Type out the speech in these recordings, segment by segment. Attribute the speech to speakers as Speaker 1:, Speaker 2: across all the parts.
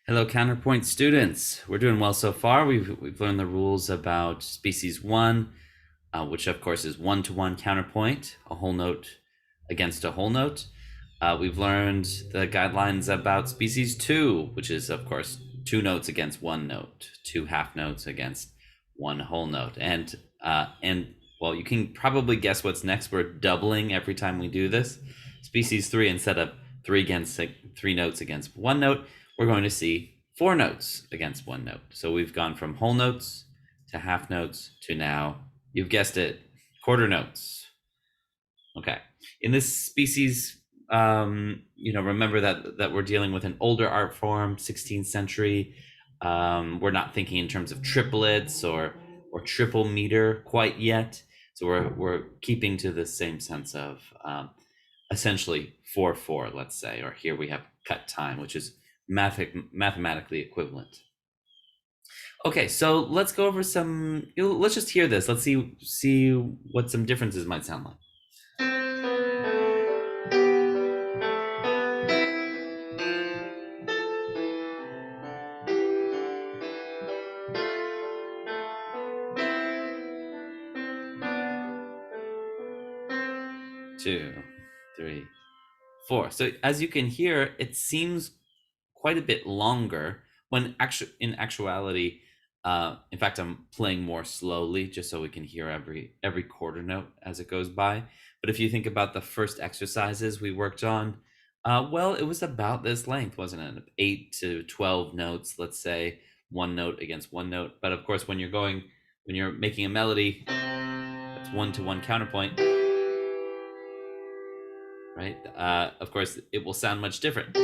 Speaker 1: Hello, Counterpoint students. We're doing well so far. We've learned the rules about species one, which of course is one-to-one counterpoint, a whole note against a whole note. We've learned the guidelines about species two, which is of course two notes against one note, two half notes against one whole note. And well, you can probably guess what's next. We're doubling every time we do this. Species three, instead of three notes against one note, we're going to see four notes against one note. So we've gone from whole notes to half notes to now, you've guessed it, quarter notes. Okay. In this species, remember that we're dealing with an older art form, 16th century. We're not thinking in terms of triplets or triple meter quite yet. So we're keeping to the same sense of essentially 4/4, let's say, or here we have cut time, which is mathematically equivalent. Okay, so let's go over some. Let's just hear this. Let's see what some differences might sound like. Two, three, four. So as you can hear, it seems quite a bit longer when in actuality, in fact, I'm playing more slowly just so we can hear every quarter note as it goes by. But if you think about the first exercises we worked on, well, it was about this length, wasn't it? 8 to 12 notes, let's say, one note against one note. But of course, when you're making a melody, that's one-to-one counterpoint, right? Of course, it will sound much different.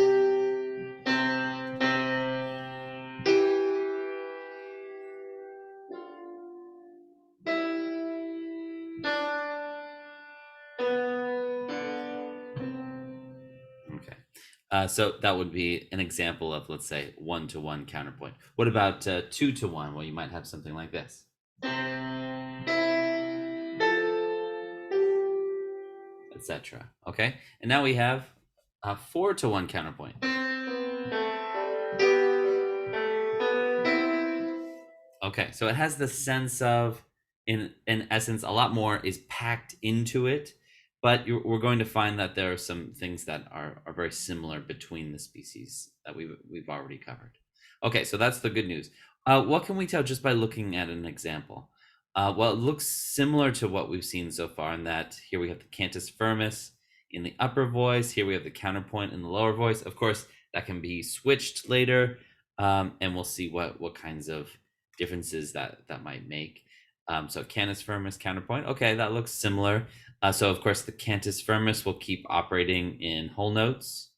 Speaker 1: So that would be an example of, let's say, one-to-one counterpoint. What about two-to-one? Well, you might have something like this. Etc. Okay, and now we have a four-to-one counterpoint. Okay, so it has the sense of, in essence, a lot more is packed into it, but we're going to find that there are some things that are very similar between the species that we've already covered. Okay, so that's the good news. What can we tell just by looking at an example? Well, it looks similar to what we've seen so far in that here we have the cantus firmus in the upper voice, here we have the counterpoint in the lower voice. Of course, that can be switched later, and we'll see what kinds of differences that might make. So cantus firmus, counterpoint. Okay, that looks similar. So of course the cantus firmus will keep operating in whole notes.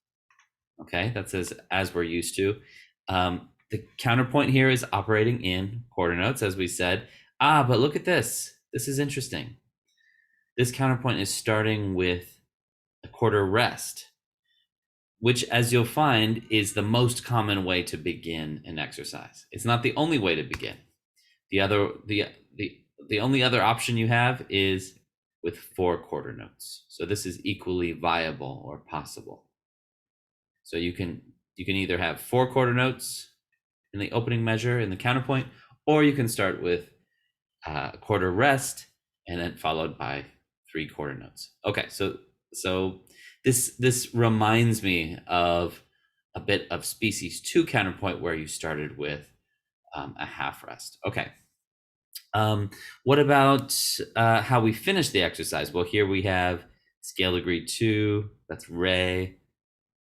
Speaker 1: Okay, that's as we're used to. The counterpoint here is operating in quarter notes, as we said. But look at this. This is interesting. This counterpoint is starting with a quarter rest, which, as you'll find, is the most common way to begin an exercise. It's not the only way to begin. The only other option you have is with four quarter notes. So this is equally viable or possible. So you can either have four quarter notes in the opening measure in the counterpoint, or you can start with a quarter rest and then followed by three quarter notes. Okay, so this reminds me of a bit of species two counterpoint where you started with a half rest. Okay. What about how we finish the exercise? Well, here we have scale degree 2, that's re.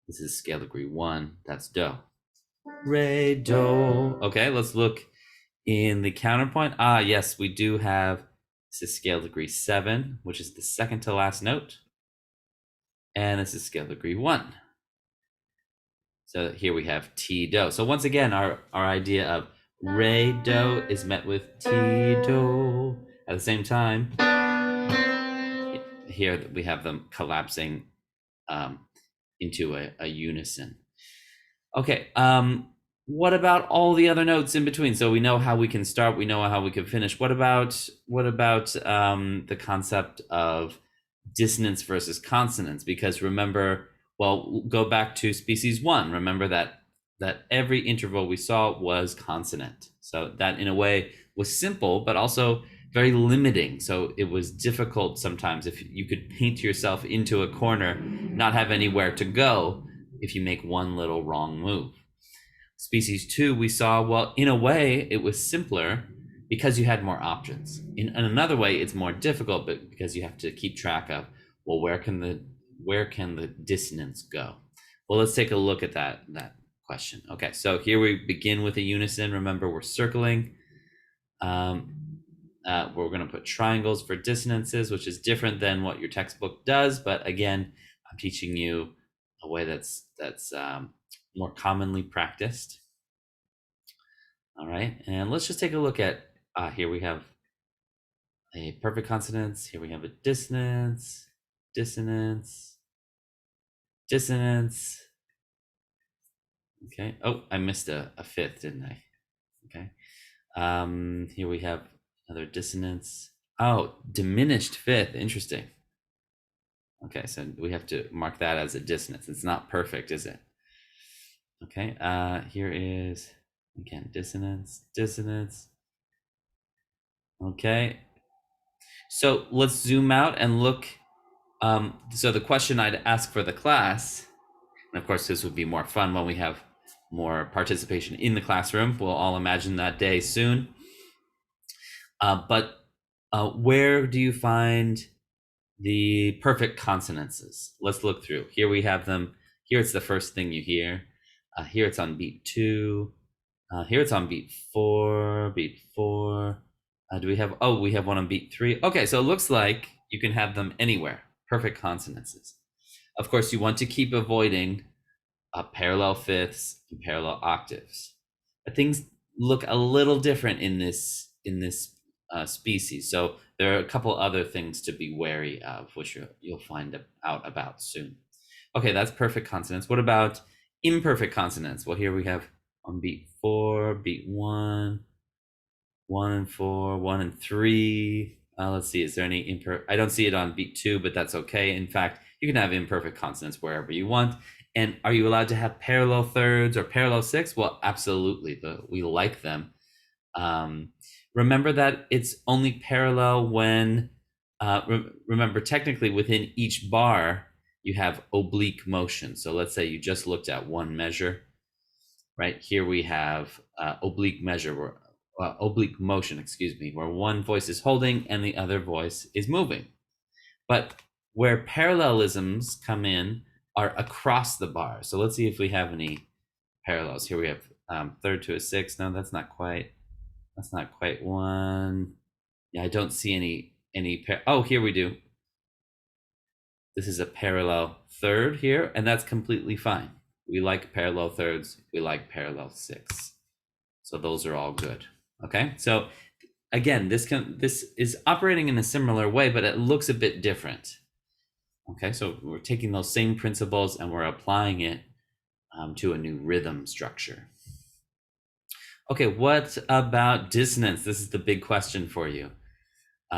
Speaker 1: This is scale degree 1, that's do. Re, do. Okay, let's look in the counterpoint. Yes, we do have, this is scale degree 7, which is the second to last note. And this is scale degree 1. So here we have T, do. So once again, our idea of re, do is met with T, do at the same time. Here we have them collapsing into a unison. Okay, what about all the other notes in between? So we know how we can start, we know how we can finish. What about the concept of dissonance versus consonance? Because remember, well, go back to species 1. Remember that that every interval we saw was consonant. So that in a way was simple, but also very limiting. So it was difficult sometimes if you could paint yourself into a corner, not have anywhere to go if you make one little wrong move. Species 2, we saw, well, in a way, it was simpler because you had more options. In another way, it's more difficult, but because you have to keep track of, well, where can the dissonance go? Well, let's take a look at that question. Okay, so here we begin with a unison. Remember, we're circling. We're going to put triangles for dissonances, which is different than what your textbook does. But again, I'm teaching you a way that's more commonly practiced. All right, and let's just take a look at, here we have a perfect consonance. Here we have a dissonance, dissonance, dissonance. Okay, oh, I missed a fifth, didn't I? Okay, here we have another dissonance. Oh, diminished fifth, interesting. Okay, so we have to mark that as a dissonance. It's not perfect, is it? Okay, here is, again, dissonance, dissonance. Okay, so let's zoom out and look. So the question I'd ask for the class, and of course this would be more fun when we have more participation in the classroom. We'll all imagine that day soon. But where do you find the perfect consonances? Let's look through. Here we have them. Here it's the first thing you hear. Here it's on beat 2. Here it's on beat 4, beat 4. Do we have, oh, we have one on beat 3. Okay, so it looks like you can have them anywhere. Perfect consonances. Of course, you want to keep avoiding parallel fifths and parallel octaves. But things look a little different in this species. So there are a couple other things to be wary of, which you'll find out about soon. Okay, that's perfect consonants. What about imperfect consonants? Well, here we have on beat 4, beat 1, 1 and 4, 1 and 3. Let's see, is there any imperfect? I don't see it on beat 2, but that's okay. In fact, you can have imperfect consonants wherever you want. And are you allowed to have parallel thirds or parallel sixths? Well, absolutely. We like them. Remember that it's only parallel when, remember, technically within each bar, you have oblique motion. So let's say you just looked at one measure. Right here we have oblique measure, oblique motion, excuse me, where one voice is holding and the other voice is moving. But where parallelisms come in are across the bar. So let's see if we have any parallels. Here we have third to a sixth. No, that's not quite one. Yeah, I don't see any oh, here we do. This is a parallel third here, and that's completely fine. We like parallel thirds, we like parallel sixths. So those are all good. Okay, so again, this is operating in a similar way, but it looks a bit different. Okay, so we're taking those same principles and we're applying it to a new rhythm structure. Okay, what about dissonance? This is the big question for you.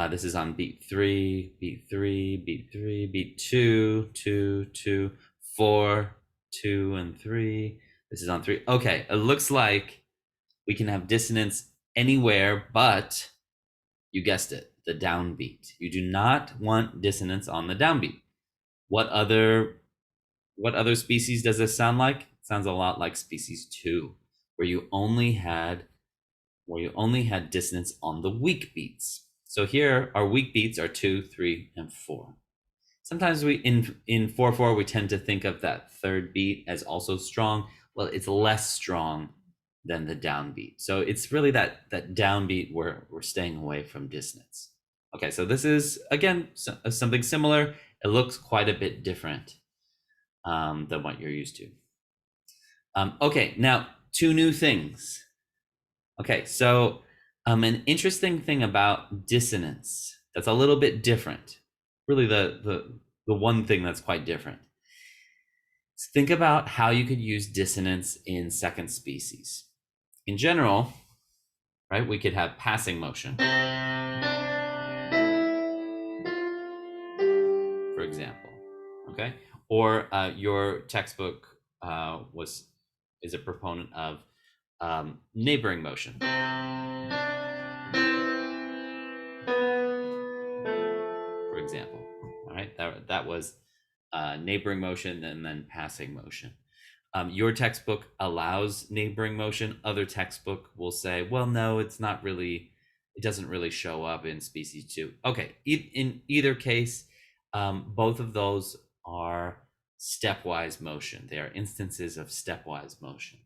Speaker 1: This is on beat 3, beat 3, beat 3, beat 2, 2, 2, 4, 2, and 3. This is on 3. Okay, it looks like we can have dissonance anywhere, but you guessed it, the downbeat. You do not want dissonance on the downbeat. What other species does this sound like? It sounds a lot like species 2, where you only had dissonance on the weak beats. So here our weak beats are 2, 3, and 4. Sometimes we in 4/4 we tend to think of that third beat as also strong. Well, it's less strong than the downbeat. So it's really that downbeat where we're staying away from dissonance. Okay, so this is again something similar. It looks quite a bit different than what you're used to. Okay, now 2 new things. Okay, so an interesting thing about dissonance that's a little bit different, really the one thing that's quite different. Think about how you could use dissonance in second species. In general, right, we could have passing motion, for example, okay? Or your textbook was is a proponent of neighboring motion. For example, all right, that was neighboring motion and then passing motion. Your textbook allows neighboring motion. Other textbook will say, well, no, it's not really, it doesn't really show up in species 2. Okay, in either case, both of those are stepwise motion. They are instances of stepwise motion.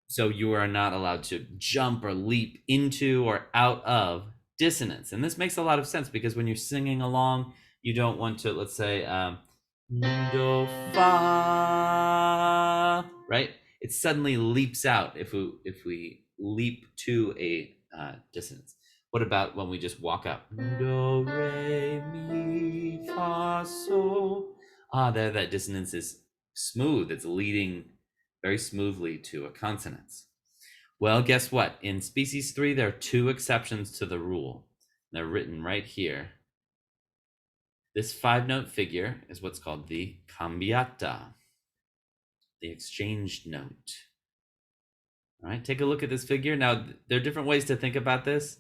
Speaker 1: So you are not allowed to jump or leap into or out of dissonance. And this makes a lot of sense because when you're singing along, you don't want to, let's say, do, fa, right? It suddenly leaps out if we leap to a dissonance. What about when we just walk up? Do, re, mi, fa, sol. There, that dissonance is smooth. It's leading very smoothly to a consonance. Well, guess what? In species 3, there are 2 exceptions to the rule. They're written right here. This 5-note figure is what's called the cambiata, the exchanged note. All right, take a look at this figure. Now, there are different ways to think about this.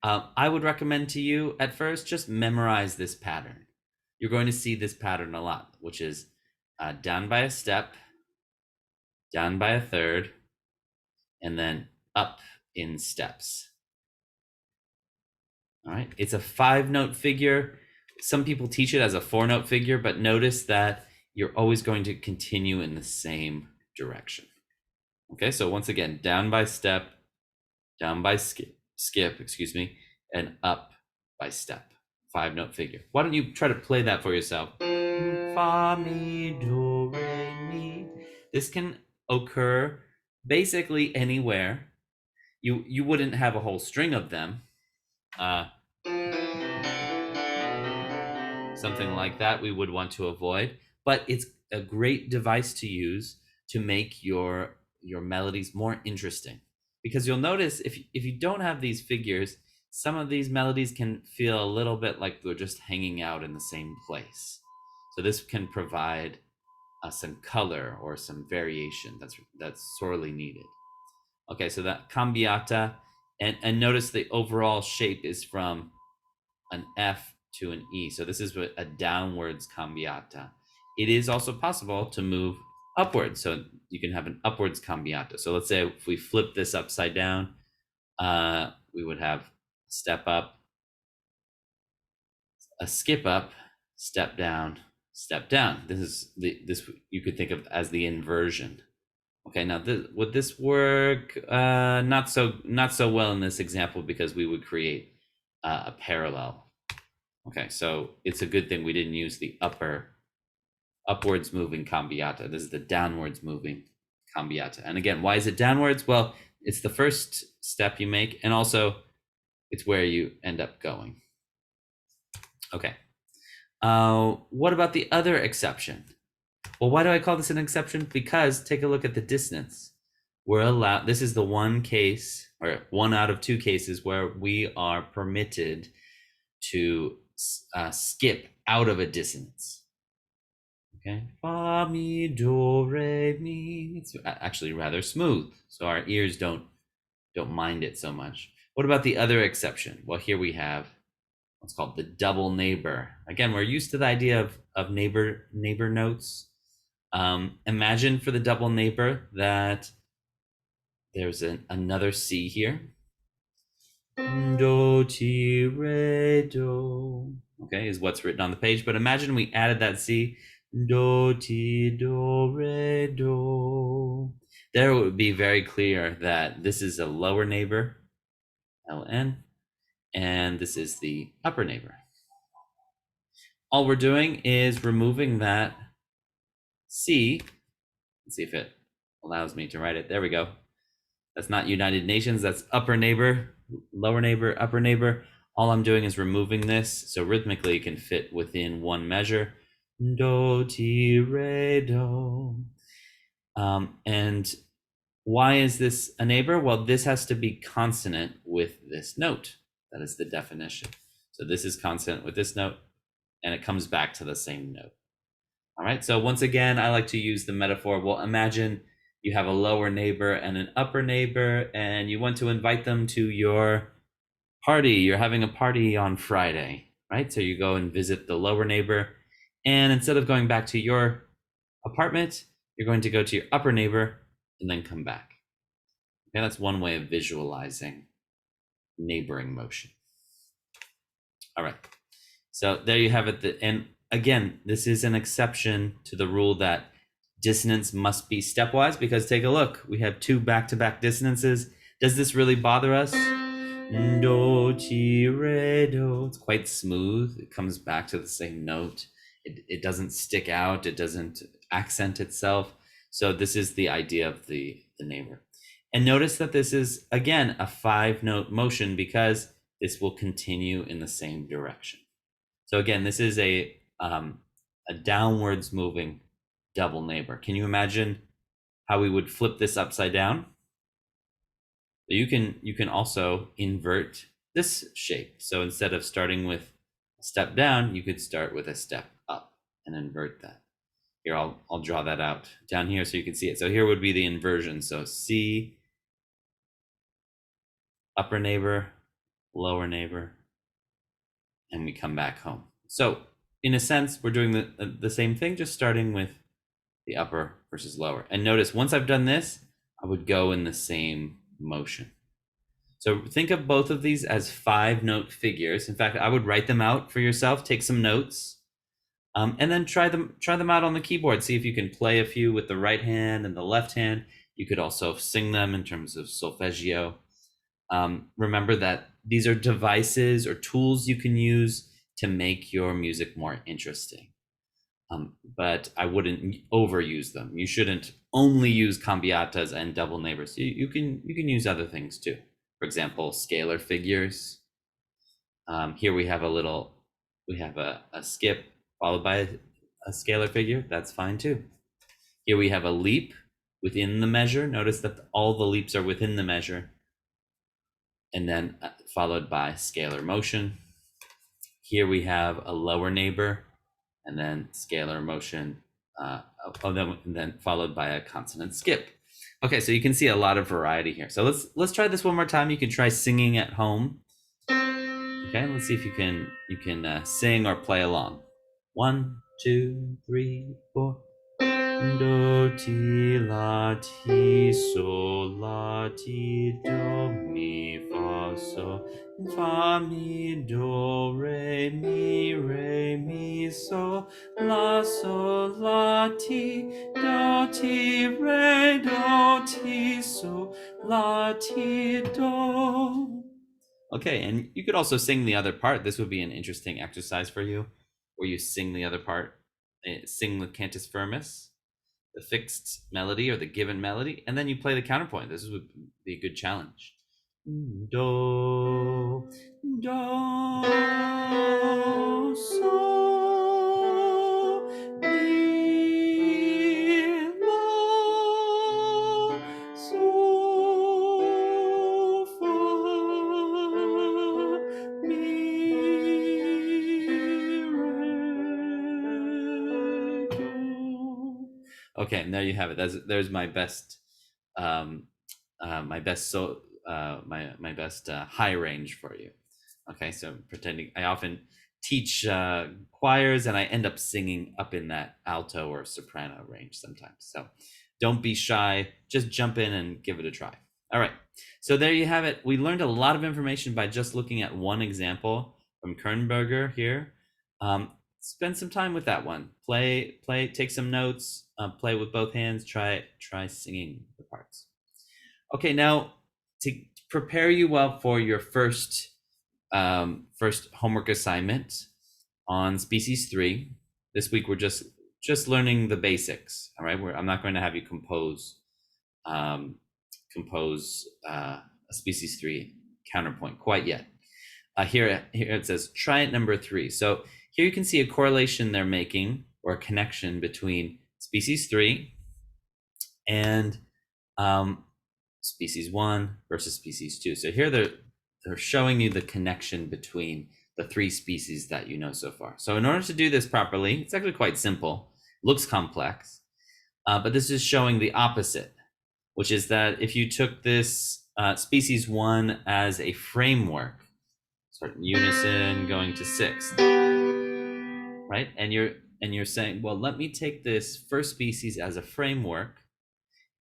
Speaker 1: I would recommend to you at first, just memorize this pattern. You're going to see this pattern a lot, which is down by a step, down by a third, and then up in steps. All right, it's a 5-note figure. Some people teach it as a 4-note figure, but notice that you're always going to continue in the same direction. Okay, so once again, down by step, down by skip, excuse me, and up by step. 5-note figure. Why don't you try to play that for yourself? Fa, mi, do, re, mi. This can occur basically anywhere. You wouldn't have a whole string of them. Something like that we would want to avoid, but it's a great device to use to make your melodies more interesting, because you'll notice if you don't have these figures, some of these melodies can feel a little bit like they're just hanging out in the same place. So this can provide some color or some variation that's sorely needed. Okay, so that cambiata, and notice the overall shape is from an F to an E. So this is a downwards cambiata. It is also possible to move upwards. So you can have an upwards cambiata. So let's say if we flip this upside down, we would have step up, a skip up, step down, step down. This is this you could think of as the inversion. Okay, now would this work? Not so well in this example, because we would create a parallel. Okay, so it's a good thing we didn't use the upwards moving cambiata. This is the downwards moving cambiata. And again, why is it downwards? Well, it's the first step you make, and also it's where you end up going. Okay. What about the other exception? Well, why do I call this an exception? Because take a look at the dissonance. We're allowed, this is the one case, or 1 out of 2 cases, where we are permitted to skip out of a dissonance. Okay, fa, mi, do, re, mi. It's actually rather smooth, so our ears don't mind it so much. What about the other exception? Well, here we have what's called the double neighbor. Again, we're used to the idea of neighbor notes. Imagine for the double neighbor that there's another C here. Do, ti, re, do. Okay, is what's written on the page. But imagine we added that C. Do, ti, do, re, do. There it would be very clear that this is a lower neighbor, LN, and this is the upper neighbor. All we're doing is removing that C. Let's see if it allows me to write it. There we go. That's not United Nations. That's upper neighbor, lower neighbor, upper neighbor. All I'm doing is removing this, so rhythmically it can fit within one measure. Do, ti, re, do. And why is this a neighbor? Well, this has to be consonant with this note. That is the definition. So this is consonant with this note, and it comes back to the same note. All right, so once again, I like to use the metaphor. Well, imagine you have a lower neighbor and an upper neighbor, and you want to invite them to your party. You're having a party on Friday, right? So you go and visit the lower neighbor, and instead of going back to your apartment, you're going to go to your upper neighbor and then come back. Okay, that's one way of visualizing neighboring motion. All right, so there you have it. And again, this is an exception to the rule that dissonance must be stepwise, because take a look, we have 2 back-to-back dissonances. Does this really bother us? Do, ti, re, do. It's quite smooth. It comes back to the same note. It doesn't stick out. It doesn't accent itself. So this is the idea of the neighbor. And notice that this is, again, a 5-note motion because this will continue in the same direction. So again, this is a downwards moving double neighbor. Can you imagine how we would flip this upside down? You can also invert this shape. So instead of starting with a step down, you could start with a step up and invert that. Here, I'll draw that out down here so you can see it. So here would be the inversion. So C, upper neighbor, lower neighbor, and we come back home. So in a sense, we're doing the same thing, just starting with the upper versus lower. And notice once I've done this, I would go in the same motion. So think of both of these as 5-note figures. In fact, I would write them out for yourself, take some notes, and then try them out on the keyboard. See if you can play a few with the right hand and the left hand. You could also sing them in terms of solfeggio. Remember that these are devices or tools you can use to make your music more interesting. But I wouldn't overuse them. You shouldn't only use cambiatas and double neighbors. You can use other things too. For example, scalar figures. Here we have a skip followed by a scalar figure. That's fine too. Here we have a leap within the measure. Notice that all the leaps are within the measure, and then followed by scalar motion. Here we have a lower neighbor, and then scalar motion, and then followed by a consonant skip. Okay, so you can see a lot of variety here. So let's try this one more time. You can try singing at home. Okay, let's see if you can sing or play along. 1, 2, 3, 4. Do, ti, la, ti, sol, la, ti, do, mi, fa, so, fa, mi, do, re, mi, so, la, ti, re, do, ti, so, la, ti, do. Okay, and you could also sing the other part. This would be an interesting exercise for you, where you sing the other part, sing the cantus firmus, the fixed melody or the given melody, and then you play the counterpoint. This would be a good challenge. Do, do, so, mi, la, so, fa, mi, re, do. Okay, and there you have it. There's my best, my best high range for you. Okay, so pretending I often teach choirs, and I end up singing up in that alto or soprano range sometimes. So don't be shy. Just jump in and give it a try. All right, so there you have it. We learned a lot of information by just looking at one example from Kernberger here. Spend some time with that one. Play, take some notes, play with both hands, try singing the parts. Okay, now to prepare you well for your first homework assignment on species 3, this week we're just learning the basics. All right, I'm not going to have you compose a species 3 counterpoint quite yet. Here it says try it number 3. So here you can see a correlation they're making, or a connection between species 3 and species 1 versus species 2. So here they're showing you the connection between the 3 species that you know so far. So in order to do this properly, it's actually quite simple. Looks complex, but this is showing the opposite, which is that if you took this species 1 as a framework, start in unison going to sixth, right? And you're saying, well, let me take this first species as a framework,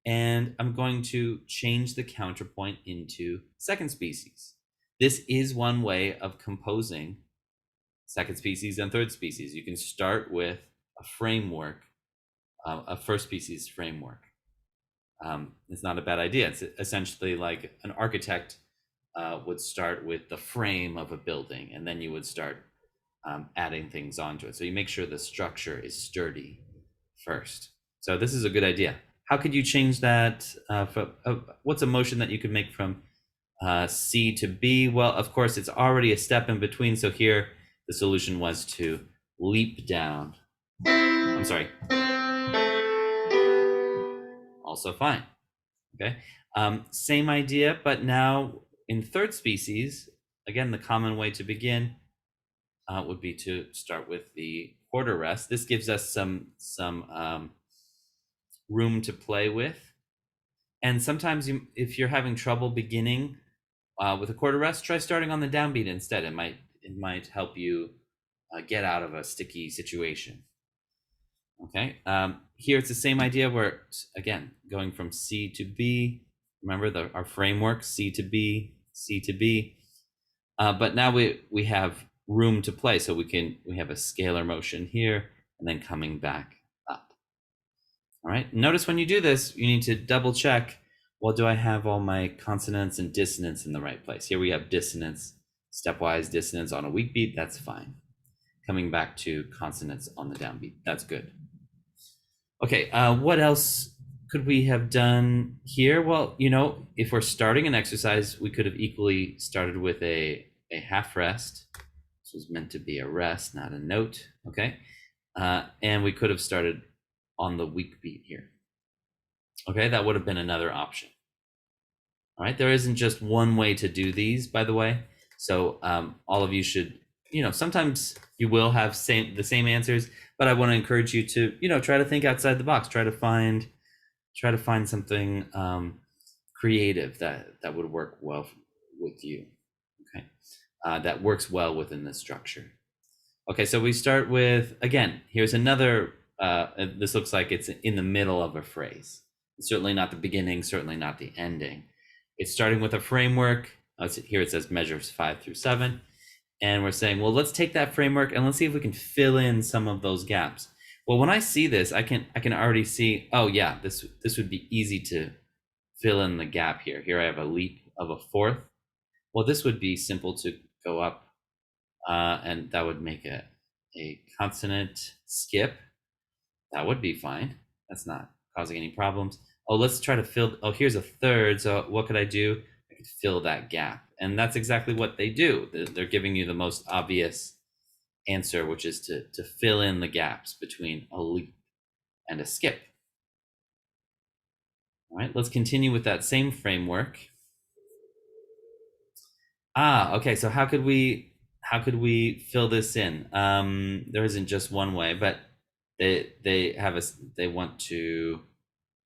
Speaker 1: and I'm going to change the counterpoint into second species. This is one way of composing second species and third species. You can start with a framework, a first species framework. It's not a bad idea. It's essentially like an architect would start with the frame of a building, and then you would start adding things onto it. So you make sure the structure is sturdy first. So this is a good idea. How could you change that? What's a motion that you could make from C to B? Well, of course, it's already a step in between. So here, the solution was to leap down. I'm sorry. Also fine. Okay. Same idea, but now in third species, again, the common way to begin would be to start with the quarter rest. This gives us some room to play with. And sometimes if you're having trouble beginning with a quarter rest, try starting on the downbeat instead. It might help you get out of a sticky situation. Okay, here it's the same idea where, again, going from C to B. Remember our framework, C to B, C to B. But now we have room to play, so we have a scalar motion here, and then coming back up. All right, notice when you do this, you need to double check, well, do I have all my consonants and dissonance in the right place? Here we have dissonance, stepwise dissonance on a weak beat, that's fine. Coming back to consonants on the downbeat, that's good. Okay, what else could we have done here? Well, if we're starting an exercise, we could have equally started with a half rest. This was meant to be a rest, not a note, okay? And we could have started on the weak beat here. Okay, that would have been another option. All right, there isn't just one way to do these, by the way. So all of you should, sometimes you will have the same answers, but I want to encourage you to, try to think outside the box, try to find something creative that would work well with you. Okay, that works well within this structure. Okay, so we start with, again, here's another, this looks like it's in the middle of a phrase. It's certainly not the beginning, certainly not the ending. It's starting with a framework. Here it says measures 5 through 7. And we're saying, well, let's take that framework and let's see if we can fill in some of those gaps. Well, when I see this, I can already see, oh yeah, this would be easy to fill in the gap here. Here I have a leap of a fourth. Well, this would be simple to go up, and that would make a consonant skip. That would be fine. That's not causing any problems. Oh, let's try to fill, oh, here's a third. So what could I do? I could fill that gap. And that's exactly what they do. They're giving you the most obvious answer, which is to fill in the gaps between a leap and a skip. All right, let's continue with that same framework. Okay, so how could we fill this in? There isn't just one way, but they want to,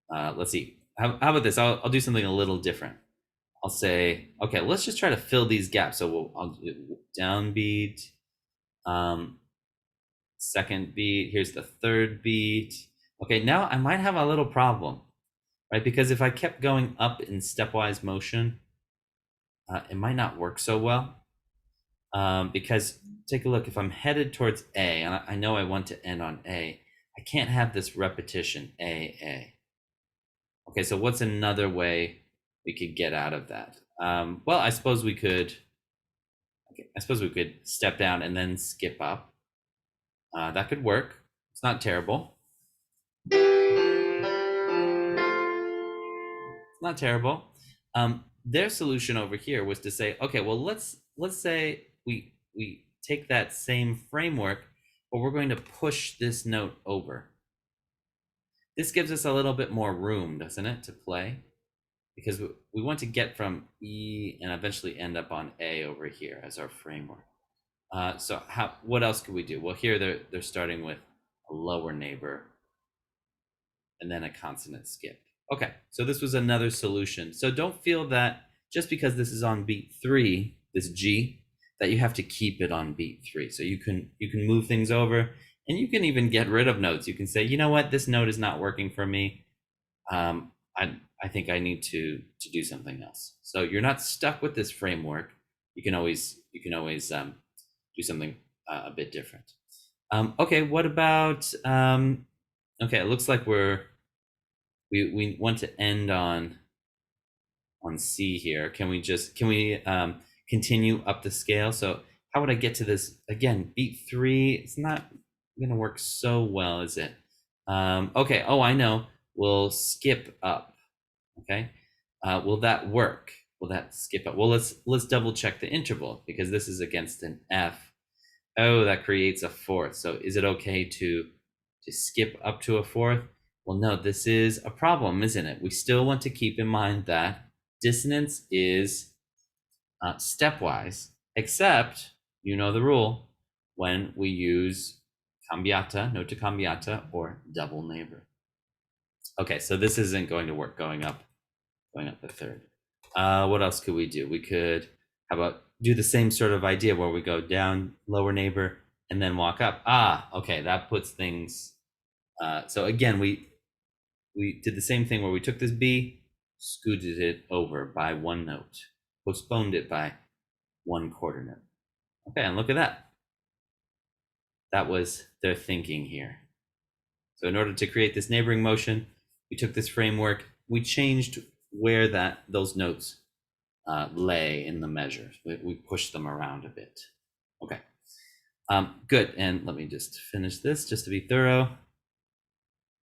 Speaker 1: let's see, how about this? I'll do something a little different. I'll say, okay, let's just try to fill these gaps. So I'll do downbeat, second beat, here's the third beat. Okay, now I might have a little problem, right? Because if I kept going up in stepwise motion, it might not work so well. Because take a look, if I'm headed towards A, and I know I want to end on A, I can't have this repetition, A. Okay, so what's another way we could get out of that? Well, I suppose we could step down and then skip up. That could work. It's not terrible. It's not terrible. Their solution over here was to say, okay, well, let's say we take that same framework, but we're going to push this note over. This gives us a little bit more room, doesn't it, to play? Because we want to get from E and eventually end up on A over here as our framework. So what else could we do? Well, here they're starting with a lower neighbor and then a consonant skip. Okay, so this was another solution. So don't feel that just because this is on beat 3, this G, that you have to keep it on beat 3. So you can move things over, and you can even get rid of notes. You can say, you know what, this note is not working for me. I think I need to do something else. So you're not stuck with this framework. You can always do something a bit different. Okay, what about okay, it looks like we want to end on C here. Can we continue up the scale? So how would I get to this again? Beat 3. It's not gonna work so well, is it? Okay. Oh, I know. We'll skip up. Okay. Will that work? Will that skip up? Well, let's double check the interval, because this is against an F. Oh, that creates a fourth. So is it okay to skip up to a fourth? Well, no, this is a problem, isn't it? We still want to keep in mind that dissonance is stepwise, except, you know the rule, when we use cambiata, nota cambiata, or double neighbor. Okay, so this isn't going to work going up a third. What else could we do? We could, how about do the same sort of idea where we go down, lower neighbor, and then walk up. Okay, that puts things, so again, we did the same thing where we took this B, scooted it over by 1 note, postponed it by 1/4 note. Okay, and look at that. That was their thinking here. So in order to create this neighboring motion, we took this framework, we changed where those notes lay in the measure. We pushed them around a bit. Okay, good. And let me just finish this just to be thorough.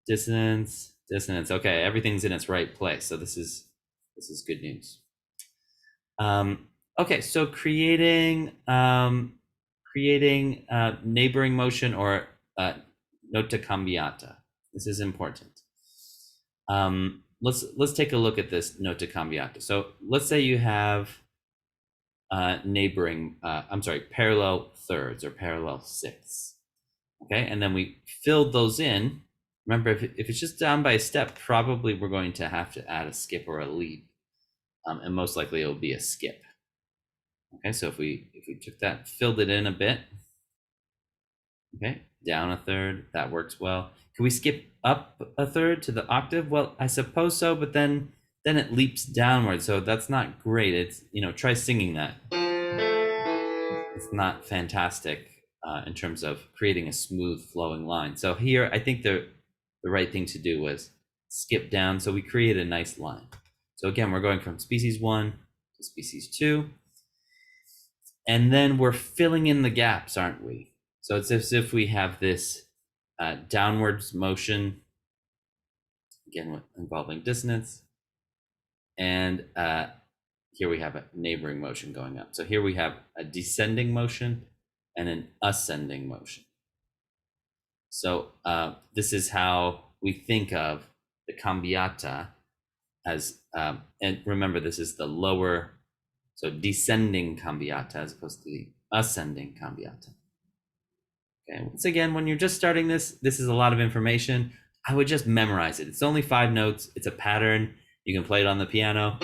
Speaker 1: Dissonance. Okay, everything's in its right place. So this is good news. Okay, so creating neighboring motion, or nota cambiata. This is important. Let's take a look at this nota cambiata. So let's say you have parallel thirds or parallel sixths. Okay, and then we filled those in. Remember, if it's just down by a step, probably we're going to have to add a skip or a leap, and most likely it will be a skip. Okay, so if we took that, filled it in a bit, okay, down a third, that works well. Can we skip up a third to the octave? Well, I suppose so, but then it leaps downward, so that's not great. It's, try singing that. It's not fantastic in terms of creating a smooth flowing line. So here, I think the right thing to do was skip down, so we create a nice line. So again, we're going from species 1 to species 2, and then we're filling in the gaps, aren't we? So it's as if we have this downwards motion, again involving dissonance, and here we have a neighboring motion going up. So here we have a descending motion and an ascending motion. So this is how we think of the cambiata as, and remember, this is the lower, so descending cambiata as opposed to the ascending cambiata. Okay, once again, when you're just starting this is a lot of information. I would just memorize it. It's only 5 notes. It's a pattern. You can play it on the piano.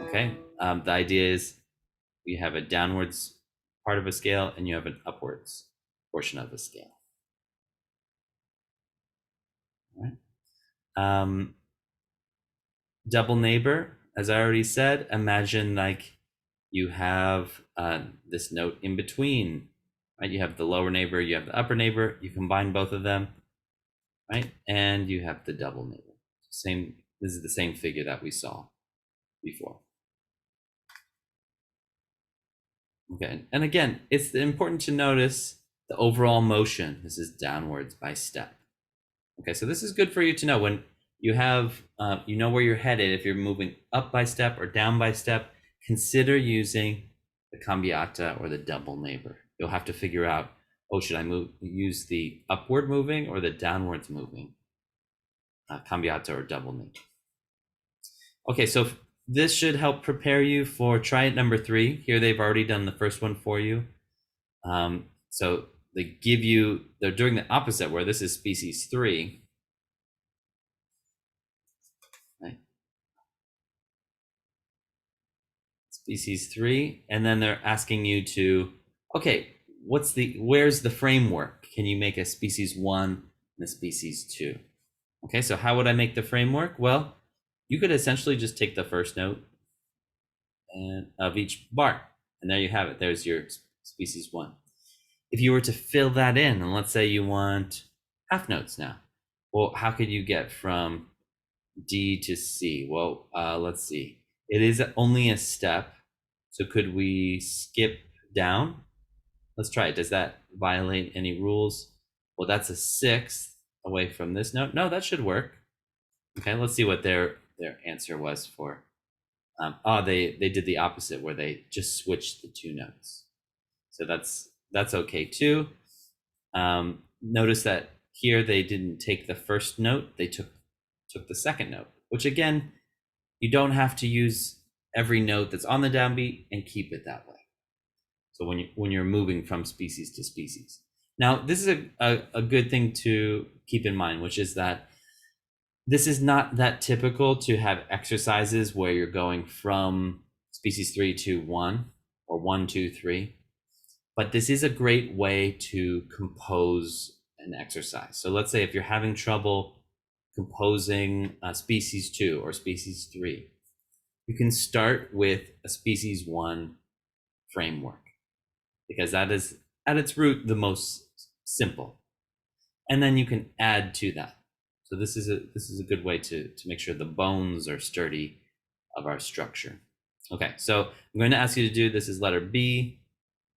Speaker 1: Okay, the idea is you have a downwards part of a scale and you have an upwards portion of the scale. All right. Double neighbor, as I already said, imagine like you have this note in between, right? You have the lower neighbor, you have the upper neighbor, you combine both of them, right? And you have the double neighbor. This is the same figure that we saw before. Okay, and again, it's important to notice the overall motion. This is downwards by step. Okay, so this is good for you to know when you have, you know where you're headed. If you're moving up by step or down by step, consider using the cambiata or the double neighbor. You'll have to figure out, oh, should I use the upward moving or the downwards moving cambiata or double neighbor? Okay, so this should help prepare you for try it number 3. Here they've already done the first one for you. So they're doing the opposite, where this is species 3. right? Species 3, and then they're asking you to, okay, where's the framework? Can you make a species 1 and a species 2? Okay, so how would I make the framework? Well, you could essentially just take the first note of each bar, and there you have it. There's your species 1. If you were to fill that in, and let's say you want half notes now, well, how could you get from D to C? Well, let's see. It is only a step, so could we skip down? Let's try it. Does that violate any rules? Well, that's a 6th away from this note. No, that should work. Okay, let's see what their answer was for. They did the opposite, where they just switched the 2 notes. So that's okay too. Notice that here they didn't take the first note; they took the second note, which again, you don't have to use every note that's on the downbeat and keep it that way. So when you're moving from species to species. Now, this is a good thing to keep in mind, which is that this is not that typical to have exercises where you're going from species 3 to 1 or 1, 2, 3. But this is a great way to compose an exercise. So let's say if you're having trouble composing species 2 or species 3, you can start with a species 1 framework, because that is at its root the most simple, and then you can add to that. So this is a good way to make sure the bones are sturdy of our structure. Okay, so I'm going to ask you to do, this is letter B,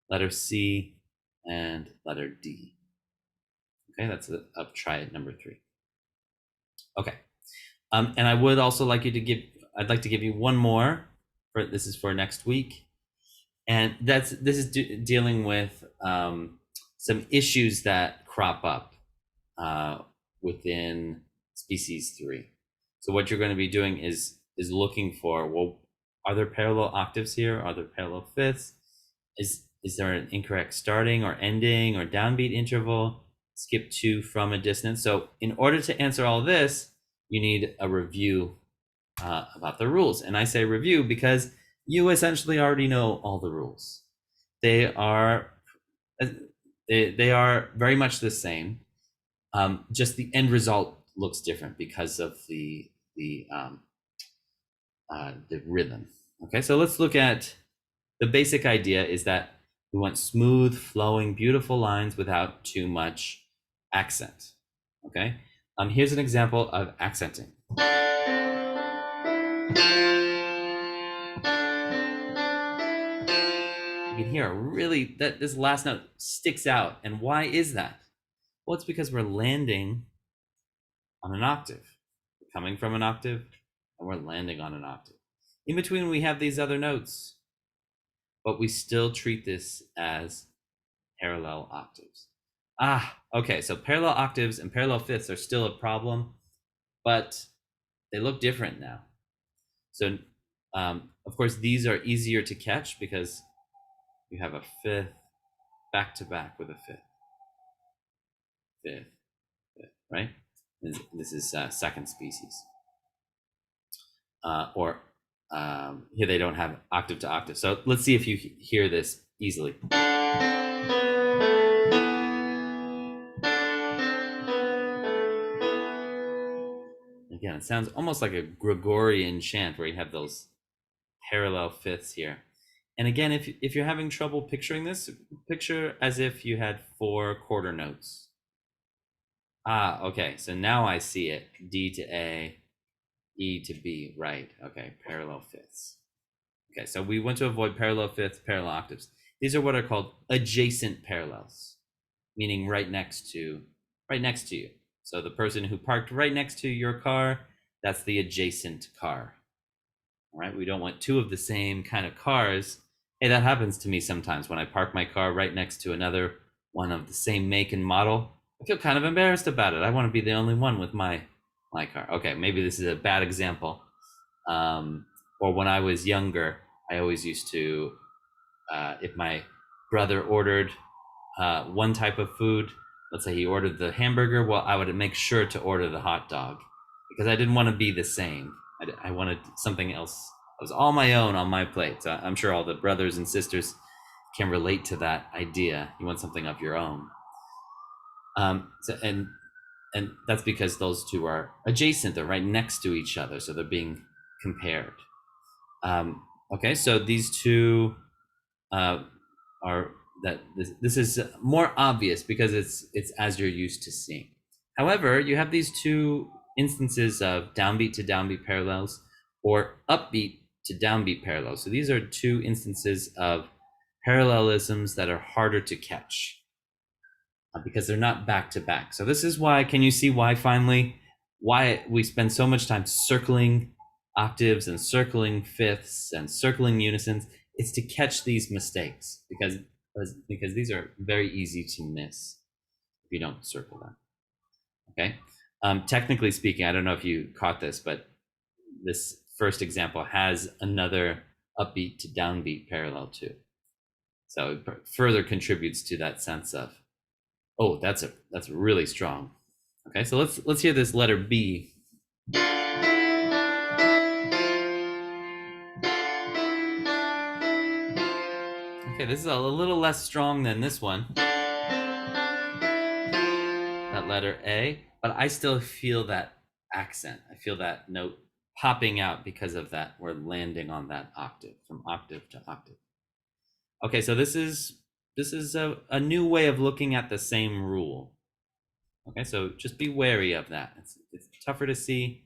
Speaker 1: letter C, and letter D. Okay, that's up try it number 3. Okay, and I would also like you to I'd like to give you one more. This is for next week, and this is dealing with some issues that crop up within species 3. So what you're going to be doing is looking for, well, are there parallel octaves here? Are there parallel fifths? Is there an incorrect starting or ending or downbeat interval? Skip 2 from a dissonance. So in order to answer all this, you need a review about the rules. And I say review because you essentially already know all the rules. They are very much the same. Just the end result looks different because of the rhythm. Okay, so let's look at the basic idea. Is that we want smooth, flowing, beautiful lines without too much accent. Okay, here's an example of accenting. You can hear really that this last note sticks out. And why is that? Well, it's because we're landing on an octave. We're coming from an octave and we're landing on an octave. In between, we have these other notes, but we still treat this as parallel octaves. Okay, so parallel octaves and parallel fifths are still a problem, but they look different now. So, of course, these are easier to catch because you have a fifth back to back with a fifth, fifth, fifth, right? This is second species. Here they don't have octave to octave. So let's see if you hear this easily. Again, it sounds almost like a Gregorian chant where you have those parallel fifths here. And again, if you're having trouble picturing this, picture as if you had 4 quarter notes. Okay, so now I see it. D to A, E to B, right? Okay, parallel fifths. Okay, so we want to avoid parallel fifths, parallel octaves. These are what are called adjacent parallels, meaning right next to you. So the person who parked right next to your car, that's the adjacent car. All right, we don't want 2 of the same kind of cars. Hey, that happens to me sometimes when I park my car right next to another one of the same make and model. I feel kind of embarrassed about it. I want to be the only one with my car. Okay, maybe this is a bad example. Or when I was younger, I always used to, if my brother ordered one type of food, let's say he ordered the hamburger, well, I would make sure to order the hot dog because I didn't want to be the same. I wanted something else. It was all my own on my plate. So I'm sure all the brothers and sisters can relate to that idea. You want something of your own. And that's because those two are adjacent. They're right next to each other, so they're being compared. Okay, so these two are that this is more obvious because it's as you're used to seeing. However, you have these two instances of downbeat to downbeat parallels or upbeat to downbeat parallels. So these are two instances of parallelisms that are harder to catch because they're not back to back. So this is why, can you see why finally, why we spend so much time circling octaves and circling fifths and circling unisons? It's to catch these mistakes because these are very easy to miss if you don't circle them. Okay. Technically speaking, I don't know if you caught this, but this first example has another upbeat to downbeat parallel too. So it further contributes to that sense of, oh, that's really strong. Okay, so let's hear this letter B. Okay, this is a little less strong than this one. That letter A, but I still feel that accent. I feel that note popping out because of that. We're landing on that octave, from octave to octave. Okay, so this is a new way of looking at the same rule. Okay, so just be wary of that. It's tougher to see,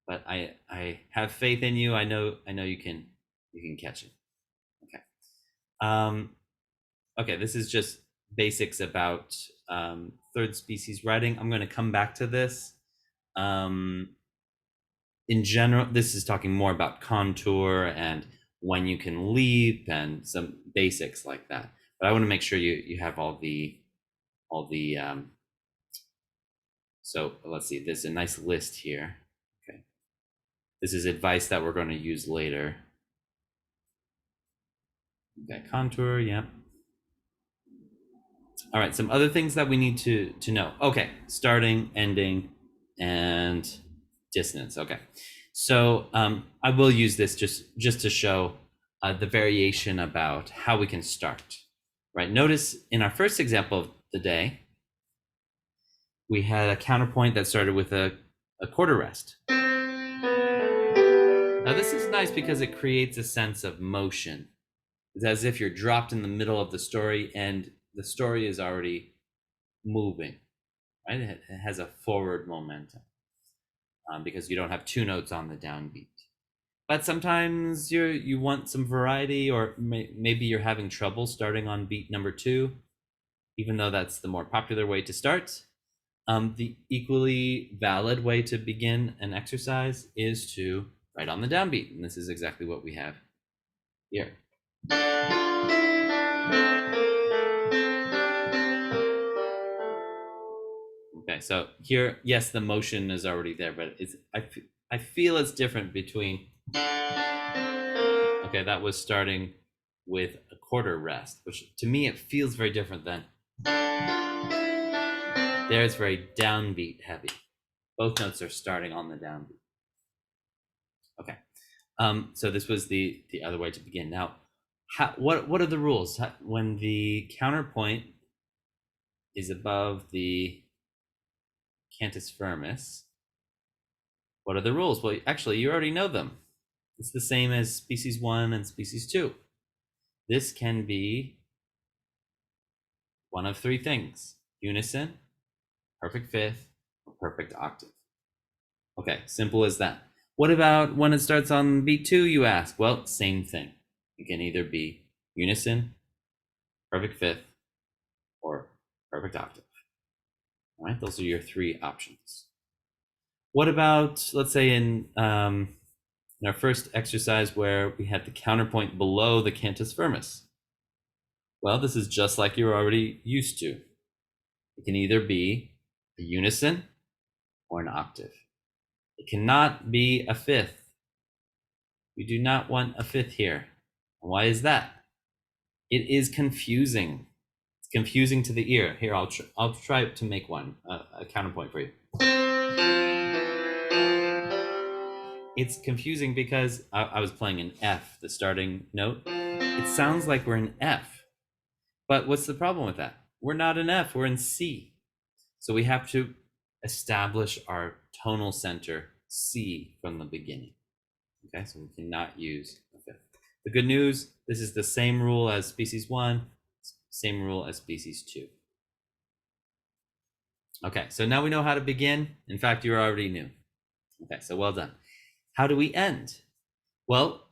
Speaker 1: but I have faith in you. I know you can catch it. Okay. Okay, this is just basics about third species writing. I'm going to come back to this. In general, this is talking more about contour and when you can leap and some basics like that. But I want to make sure you have all the so let's see, there's a nice list here. Okay. This is advice that we're going to use later. Okay, contour, yeah. All right, some other things that we need to know. Okay, starting, ending, and dissonance. Okay, so I will use this just to show the variation about how we can start. Right, notice in our first example of the day, we had a counterpoint that started with a quarter rest. Now this is nice because it creates a sense of motion. It's as if you're dropped in the middle of the story and the story is already moving, right? It has a forward momentum because you don't have two notes on the downbeat. But sometimes you want some variety, or maybe you're having trouble starting on beat number 2, even though that's the more popular way to start. The equally valid way to begin an exercise is to write on the downbeat, and this is exactly what we have here. Okay, so here, yes, the motion is already there, but I feel it's different between. Okay, that was starting with a quarter rest, which to me it feels very different than. There it's very downbeat heavy. Both notes are starting on the downbeat. Okay, so this was the other way to begin. Now, what are the rules when the counterpoint is above the cantus firmus? What are the rules? Well, actually, you already know them. It's the same as species 1 and species 2. This can be one of 3 things: unison, perfect fifth, or perfect octave. Okay, simple as that. What about when it starts on beat 2, you ask? Well, same thing. It can either be unison, perfect fifth, or perfect octave. All right, those are your 3 options. What about, let's say in our first exercise where we had the counterpoint below the cantus firmus? Well, this is just like you're already used to. It can either be a unison or an octave. It cannot be a fifth. We do not want a fifth here. Why is that? It is confusing. It's confusing to the ear. Here, I'll try to make one, a counterpoint for you. it's confusing because I was playing an F, the starting note. It sounds like we're in F, but what's the problem with that? We're not in F, we're in C. So we have to establish our tonal center C from the beginning. Okay, so we cannot use a fifth. The good news, this is the same rule as species 1, same rule as species 2. Okay, so now we know how to begin. In fact, you already knew. Okay, so well done. How do we end? Well,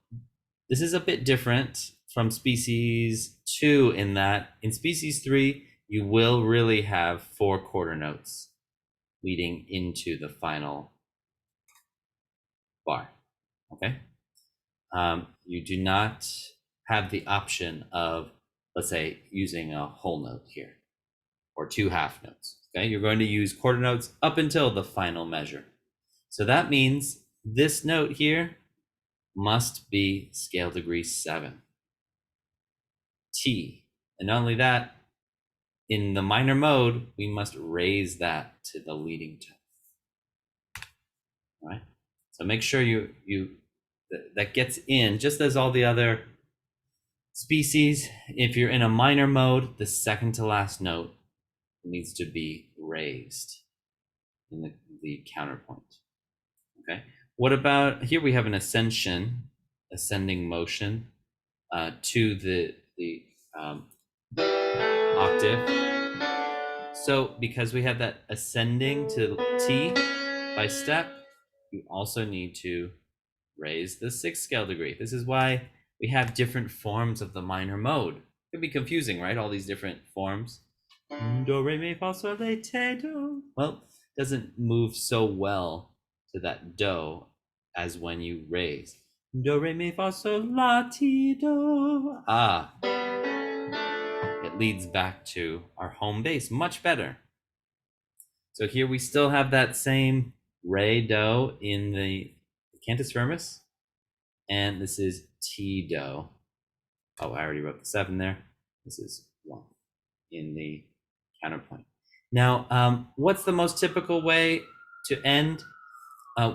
Speaker 1: this is a bit different from species 2 in that in species 3, you will really have 4 quarter notes leading into the final bar, okay? You do not have the option of, let's say, using a whole note here or 2 half notes, okay? You're going to use quarter notes up until the final measure. So that means this note here must be scale degree 7, T. And not only that, in the minor mode, we must raise that to the leading tone. All right? So make sure that gets in, just as all the other species. If you're in a minor mode, the second to last note needs to be raised in the counterpoint. Okay. What about here? We have an ascending motion to the octave. So because we have that ascending to T by step, you also need to raise the 6th scale degree. This is why we have different forms of the minor mode. It could be confusing, right? All these different forms. Do, re, mi, fa, sol, la, te, do. Well, it doesn't move so well to that do as when you raise. Do, re, mi, fa, sol, la, ti, do. Ah. It leads back to our home base much better. So here we still have that same re, do in the cantus firmus, and this is T, do. Oh, I already wrote the 7 there. This is 1 in the counterpoint. Now, what's the most typical way to end?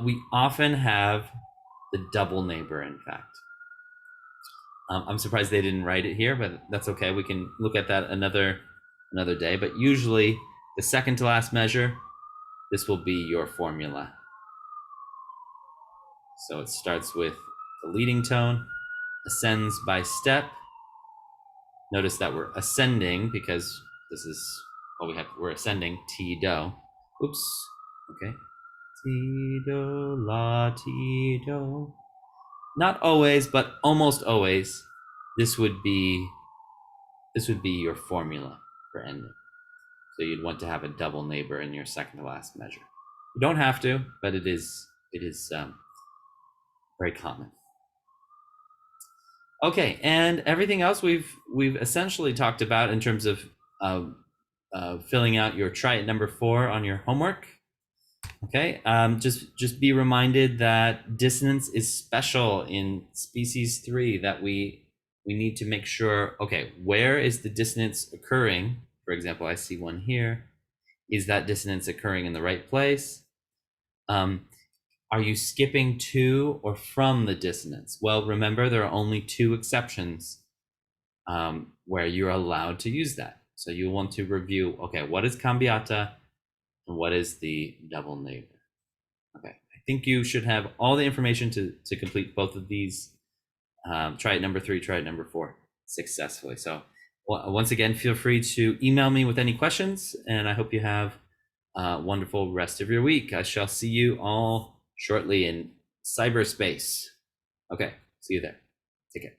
Speaker 1: We often have the double neighbor, in fact. I'm surprised they didn't write it here, but that's okay. We can look at that another day. But usually, the second to last measure, this will be your formula. So it starts with the leading tone, ascends by step. Notice that we're ascending because this is what we have. We're ascending T, do. Oops. Okay. Ti, do, la, ti, do. Not always, but almost always, this would be your formula for ending. So you'd want to have a double neighbor in your second to last measure. You don't have to, but it is very common. Okay, and everything else we've essentially talked about in terms of filling out your try it number 4 on your homework. Okay, just be reminded that dissonance is special in species 3, that we need to make sure, okay, where is the dissonance occurring? For example, I see one here. Is that dissonance occurring in the right place? Are you skipping to or from the dissonance? Well, remember, there are only 2 exceptions where you're allowed to use that. So you want to review, okay, what is cambiata and what is the double neighbor? Okay, I think you should have all the information to complete both of these. Try it number 3, try it number 4 successfully. So once again, feel free to email me with any questions, and I hope you have a wonderful rest of your week. I shall see you all shortly in cyberspace. Okay, see you there. Take care.